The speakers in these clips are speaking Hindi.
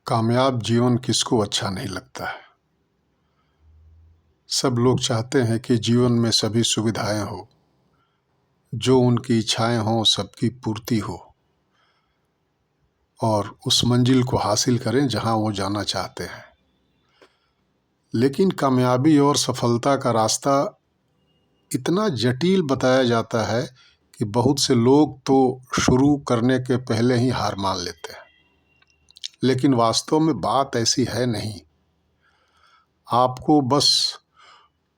कामयाब जीवन किसको अच्छा नहीं लगता है। सब लोग चाहते हैं कि जीवन में सभी सुविधाएं हो, जो उनकी इच्छाएं हों सबकी पूर्ति हो और उस मंजिल को हासिल करें जहां वो जाना चाहते हैं। लेकिन कामयाबी और सफलता का रास्ता इतना जटिल बताया जाता है कि बहुत से लोग तो शुरू करने के पहले ही हार मान लेते हैं। लेकिन वास्तव में बात ऐसी है नहीं। आपको बस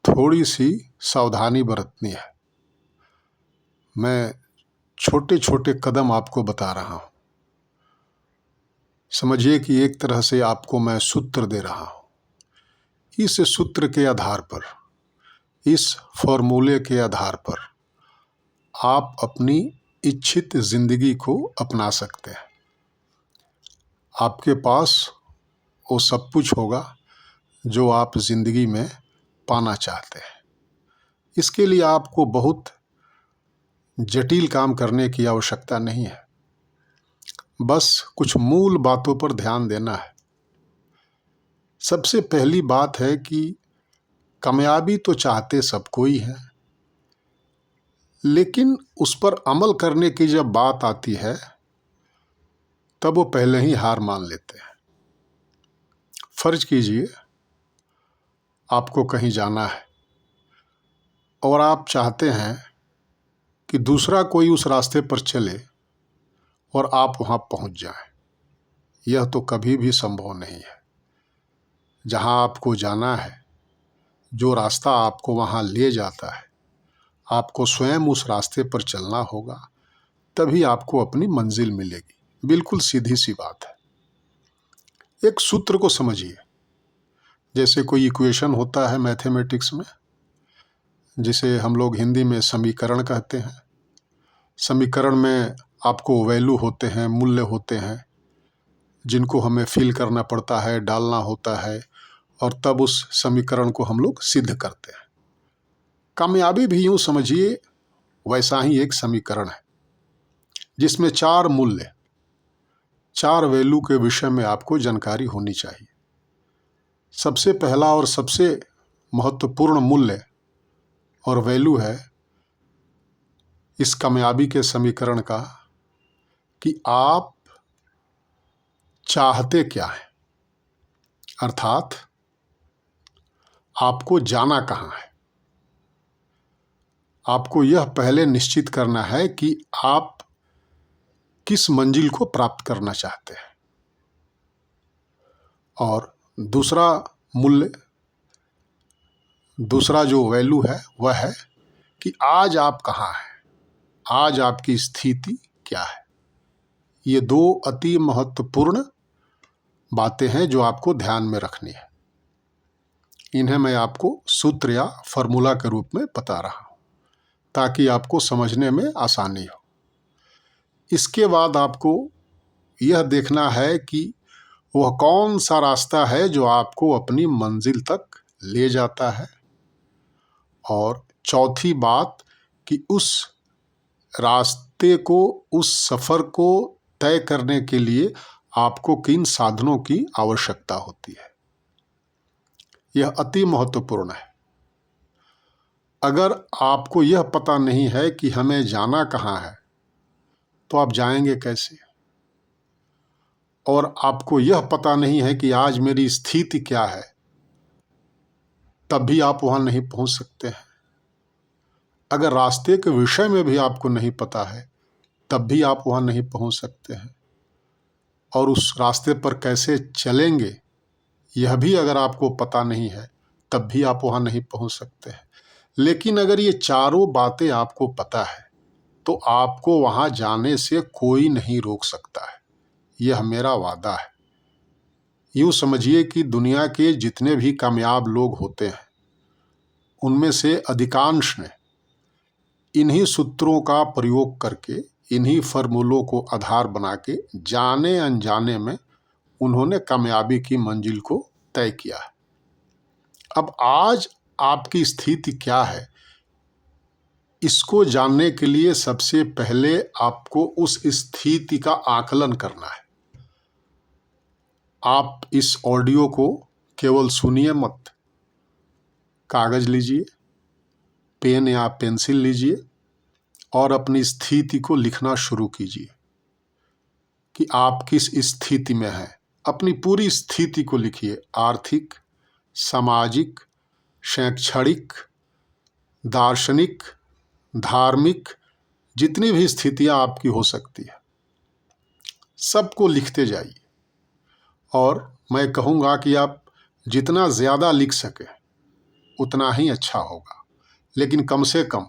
थोड़ी सी सावधानी बरतनी है। मैं छोटे छोटे कदम आपको बता रहा हूँ। समझिए कि एक तरह से आपको मैं सूत्र दे रहा हूँ। इस सूत्र के आधार पर, इस फॉर्मूले के आधार पर आप अपनी इच्छित जिंदगी को अपना सकते हैं। आपके पास वो सब कुछ होगा जो आप जिंदगी में पाना चाहते हैं। इसके लिए आपको बहुत जटिल काम करने की आवश्यकता नहीं है। बस कुछ मूल बातों पर ध्यान देना है। सबसे पहली बात है कि कामयाबी तो चाहते सबको ही है, लेकिन उस पर अमल करने की जब बात आती है तब वो पहले ही हार मान लेते हैं। फर्ज कीजिए आपको कहीं जाना है और आप चाहते हैं कि दूसरा कोई उस रास्ते पर चले और आप वहां पहुंच जाएं। यह तो कभी भी संभव नहीं है। जहां आपको जाना है, जो रास्ता आपको वहां ले जाता है, आपको स्वयं उस रास्ते पर चलना होगा, तभी आपको अपनी मंजिल मिलेगी। बिल्कुल सीधी सी बात है। एक सूत्र को समझिए। जैसे कोई इक्वेशन होता है मैथमेटिक्स में, जिसे हम लोग हिंदी में समीकरण कहते हैं। समीकरण में आपको वैल्यू होते हैं, मूल्य होते हैं, जिनको हमें फिल करना पड़ता है, डालना होता है और तब उस समीकरण को हम लोग सिद्ध करते हैं। कामयाबी भी यूं समझिए वैसा ही एक समीकरण है, जिसमें 4 मूल्य, 4 वैल्यू के विषय में आपको जानकारी होनी चाहिए। सबसे पहला और सबसे महत्वपूर्ण मूल्य और वैल्यू है इस कामयाबी के समीकरण का कि आप चाहते क्या है, अर्थात आपको जाना कहाँ है। आपको यह पहले निश्चित करना है कि आप किस मंजिल को प्राप्त करना चाहते हैं। और दूसरा मूल्य, दूसरा जो वैल्यू है वह है कि आज आप कहाँ हैं, आज आपकी स्थिति क्या है। ये 2 अति महत्वपूर्ण बातें हैं जो आपको ध्यान में रखनी है। इन्हें मैं आपको सूत्र या फॉर्मूला के रूप में बता रहा हूँ ताकि आपको समझने में आसानी हो। इसके बाद आपको यह देखना है कि वह कौन सा रास्ता है जो आपको अपनी मंजिल तक ले जाता है। और चौथी बात कि उस रास्ते को, उस सफ़र को तय करने के लिए आपको किन साधनों की आवश्यकता होती है। यह अति महत्वपूर्ण है। अगर आपको यह पता नहीं है कि हमें जाना कहाँ है तो आप जाएंगे कैसे। और आपको यह पता नहीं है कि आज मेरी स्थिति क्या है, तब भी आप वहाँ नहीं पहुँच सकते हैं। अगर रास्ते के विषय में भी आपको नहीं पता है तब भी आप वहाँ नहीं पहुँच सकते हैं। और उस रास्ते पर कैसे चलेंगे यह भी अगर आपको पता नहीं है तब भी आप वहाँ नहीं पहुँच सकते हैं। लेकिन अगर ये चारों बातें आपको पता है तो आपको वहाँ जाने से कोई नहीं रोक सकता है। यह मेरा वादा है। यूँ समझिए कि दुनिया के जितने भी कामयाब लोग होते हैं उनमें से अधिकांश ने इन्हीं सूत्रों का प्रयोग करके, इन्हीं फॉर्मूलों को आधार बना के जाने अनजाने में उन्होंने कामयाबी की मंजिल को तय किया है। अब आज आपकी स्थिति क्या है, इसको जानने के लिए सबसे पहले आपको उस स्थिति का आकलन करना है। आप इस ऑडियो को केवल सुनिए मत, कागज़ लीजिए, पेन या पेंसिल लीजिए और अपनी स्थिति को लिखना शुरू कीजिए कि आप किस स्थिति में हैं। अपनी पूरी स्थिति को लिखिए, आर्थिक, सामाजिक, शैक्षणिक, दार्शनिक, धार्मिक, जितनी भी स्थितियां आपकी हो सकती है सबको लिखते जाइए। और मैं कहूँगा कि आप जितना ज़्यादा लिख सकें उतना ही अच्छा होगा, लेकिन कम से कम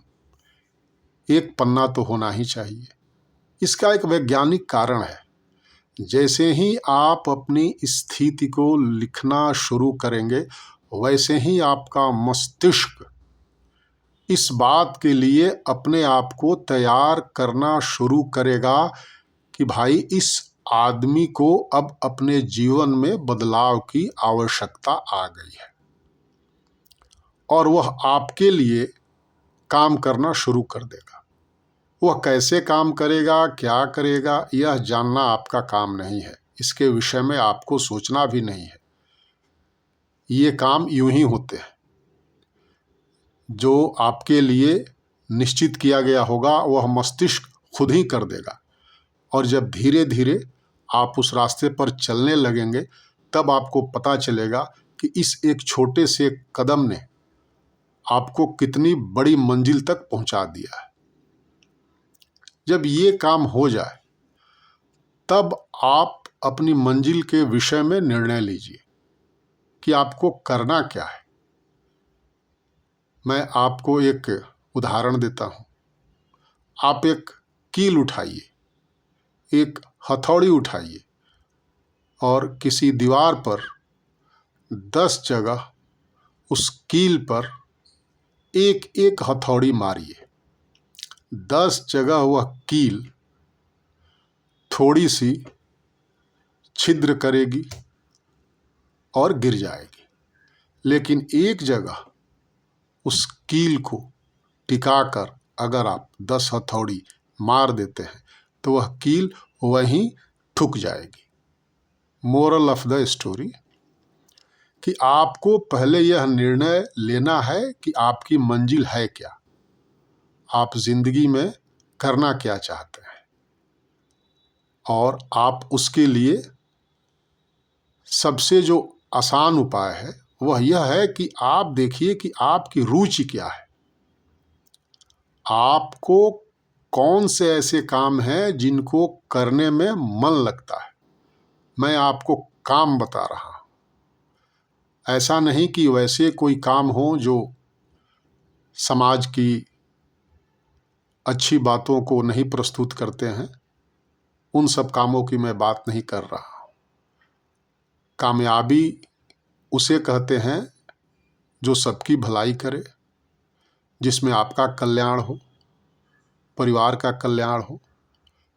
एक पन्ना तो होना ही चाहिए। इसका एक वैज्ञानिक कारण है। जैसे ही आप अपनी स्थिति को लिखना शुरू करेंगे वैसे ही आपका मस्तिष्क इस बात के लिए अपने आप को तैयार करना शुरू करेगा कि भाई इस आदमी को अब अपने जीवन में बदलाव की आवश्यकता आ गई है, और वह आपके लिए काम करना शुरू कर देगा। वह कैसे काम करेगा, क्या करेगा, यह जानना आपका काम नहीं है। इसके विषय में आपको सोचना भी नहीं है। ये काम यूं ही होते हैं। जो आपके लिए निश्चित किया गया होगा वह मस्तिष्क खुद ही कर देगा, और जब धीरे धीरे आप उस रास्ते पर चलने लगेंगे तब आपको पता चलेगा कि इस एक छोटे से कदम ने आपको कितनी बड़ी मंजिल तक पहुंचा दिया है। जब ये काम हो जाए तब आप अपनी मंजिल के विषय में निर्णय लीजिए कि आपको करना क्या है। मैं आपको एक उदाहरण देता हूँ। आप एक कील उठाइए, एक हथौड़ी उठाइए और किसी दीवार पर 10 जगह उस कील पर एक एक हथौड़ी मारिए। 10 जगह वह कील थोड़ी सी छिद्र करेगी और गिर जाएगी, लेकिन एक जगह उस कील को टिकाकर अगर आप 10 हथौड़ी मार देते हैं तो वह कील वहीं ठुक जाएगी। मोरल ऑफ द स्टोरी कि आपको पहले यह निर्णय लेना है कि आपकी मंजिल है क्या, आप जिंदगी में करना क्या चाहते हैं, और आप उसके लिए सबसे जो आसान उपाय है वह यह है कि आप देखिए कि आपकी रुचि क्या है। आपको कौन से ऐसे काम हैं जिनको करने में मन लगता है। मैं आपको काम बता रहा हूँ, ऐसा नहीं कि वैसे कोई काम हो जो समाज की अच्छी बातों को नहीं प्रस्तुत करते हैं। उन सब कामों की मैं बात नहीं कर रहा हूँ। कामयाबी उसे कहते हैं जो सबकी भलाई करे, जिसमें आपका कल्याण हो, परिवार का कल्याण हो,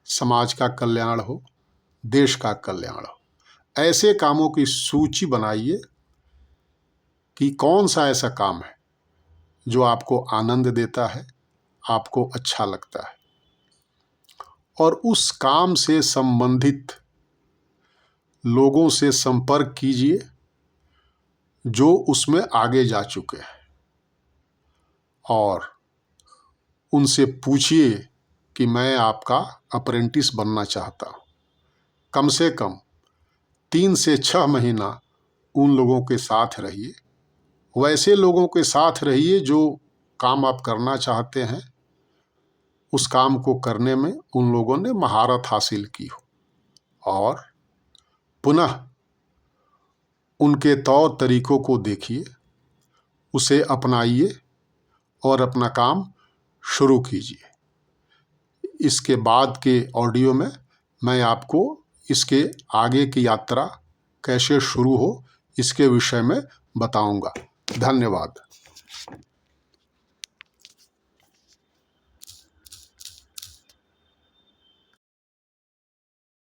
समाज का कल्याण हो, देश का कल्याण हो। ऐसे कामों की सूची बनाइए कि कौन सा ऐसा काम है जो आपको आनंद देता है, आपको अच्छा लगता है, और उस काम से संबंधित लोगों से संपर्क कीजिए जो उसमें आगे जा चुके हैं, और उनसे पूछिए कि मैं आपका अप्रेंटिस बनना चाहता हूँ। कम से कम 3 से 6 महीना उन लोगों के साथ रहिए। वैसे लोगों के साथ रहिए जो काम आप करना चाहते हैं उस काम को करने में उन लोगों ने महारत हासिल की हो, और पुनः उनके तौर तरीकों को देखिए, उसे अपनाइए और अपना काम शुरू कीजिए। इसके बाद के ऑडियो में मैं आपको इसके आगे की यात्रा कैसे शुरू हो इसके विषय में बताऊंगा। धन्यवाद।